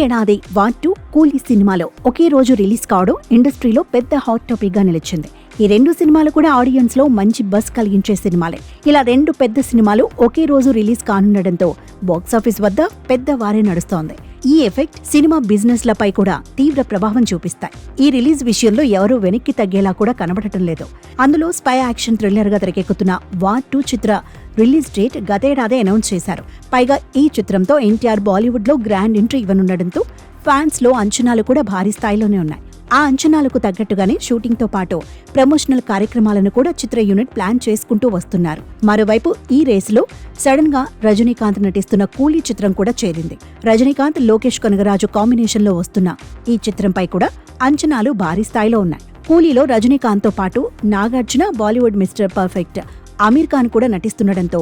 ఏడాది వార్ 2 కూలీ సినిమాలో ఒకే రోజు రిలీజ్ కావడం ఇండస్ట్రీలో పెద్ద హాట్ టాపిక్ గా నిలిచింది. ఈ రెండు సినిమాలు కూడా ఆడియన్స్ లో మంచి బజ్ కలిగించే సినిమాలే. ఇలా రెండు పెద్ద సినిమాలు ఒకే రోజు రిలీజ్ కానుండటంతో బాక్సాఫీస్ వద్ద పెద్ద వారే నడుస్తోంది. ఈ ఎఫెక్ట్ సినిమా బిజినెస్ లపై కూడా తీవ్ర ప్రభావం చూపిస్తాయి. ఈ రిలీజ్ విషయంలో ఎవరూ వెనక్కి తగ్గేలా కూడా కనబడటం లేదు. అందులో స్పై యాక్షన్ థ్రిల్లర్ గా తెరకెక్కుతున్న వార్ 2 చిత్ర రిలీజ్ డేట్ గతేడాదే అనౌన్స్ చేశారు. పైగా ఈ చిత్రంతో ఎన్టీఆర్ బాలీవుడ్ లో గ్రాండ్ ఎంట్రీ ఇవ్వనుండటంతో ఫ్యాన్స్ లో అంచనాలు కూడా భారీ స్థాయిలోనే ఉన్నాయి. ఆ అంచనాలకు తగ్గట్టుగానే షూటింగ్ తో పాటు ప్రమోషనల్ కార్యక్రమాలను కూడా చిత్ర యూనిట్ ప్లాన్ చేసుకుంటూ వస్తున్నారు. మరోవైపు ఈ రేసులో సడన్ గా రజనీకాంత్ నటిస్తున్న కూలీ చిత్రం కూడా చేరింది. రజనీకాంత్, లోకేష్ కనగరాజు కాంబినేషన్ లో వస్తున్న ఈ చిత్రంపై కూడా అంచనాలు భారీ స్థాయిలో ఉన్నాయి. కూలీలో రజనీకాంత్ తో పాటు నాగార్జున, బాలీవుడ్ మిస్టర్ పర్ఫెక్ట్ ఆమీర్ ఖాన్ కూడా నటిస్తుండటంతో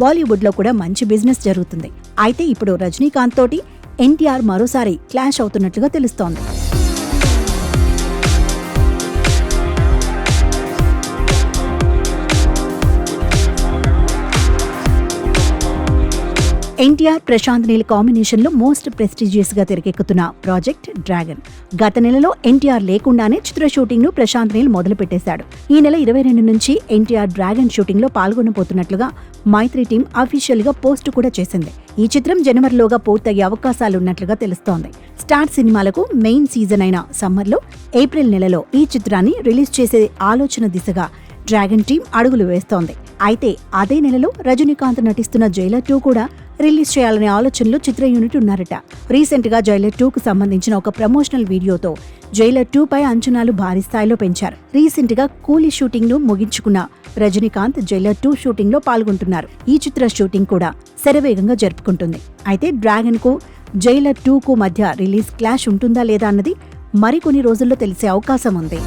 బాలీవుడ్ లో కూడా మంచి బిజినెస్ జరుగుతుంది. అయితే ఇప్పుడు రజనీకాంత్ తోటి ఎన్టీఆర్ మరోసారి క్లాష్ అవుతున్నట్లుగా తెలుస్తోంది. ఎన్టీఆర్, ప్రశాంత్ నీల్ కాంబినేషన్ లో మోస్ట్ ప్రెస్టీజియస్ గా తెరకెక్కుతున్న ప్రాజెక్ట్ డ్రాగన్. గత నెలలో ఎన్టీఆర్ లేకుండానే చిత్ర షూటింగ్ ను ప్రశాంత్ నీల్ మొదలు పెట్టేశాడు. ఈ నెల 22 నుంచి ఎన్టీఆర్ డ్రాగన్ షూటింగ్ లో పాల్గొనబోతున్నట్లుగా మైత్రి టీం అఫీషియల్ గా పోస్ట్ కూడా చేసింది. ఈ చిత్రం జనవరిలోగా పూర్తయ్యే అవకాశాలున్నట్లుగా తెలుస్తోంది. స్టార్ సినిమాలకు మెయిన్ సీజన్ అయిన సమ్మర్ లో ఏప్రిల్ నెలలో ఈ చిత్రాన్ని రిలీజ్ చేసే ఆలోచన దిశగా డ్రాగన్ టీం అడుగులు వేస్తోంది. అయితే అదే నెలలో రజనీకాంత్ నటిస్తున్న జైలర్ 2 కూడా రిలీజ్ చేయాలనే ఆలోచనలో చిత్ర యూనిట్ ఉన్నారట. రీసెంట్ గా జైలర్ 2 కు సంబంధించిన ఒక ప్రమోషనల్ వీడియోతో జైలర్ 2 పై అంచనాలు భారీ స్థాయిలో పెంచారు. రీసెంట్ గా కూలీ షూటింగ్ ను ముగించుకున్న రజనీకాంత్ జైలర్ 2 షూటింగ్ లో పాల్గొంటున్నారు. ఈ చిత్ర షూటింగ్ కూడా శరవేగంగా జరుపుకుంటుంది. అయితే డ్రాగన్ కు జైలర్ 2 కు మధ్య రిలీజ్ క్లాష్ ఉంటుందా లేదా అన్నది మరికొన్ని రోజుల్లో తెలిసే అవకాశం ఉంది.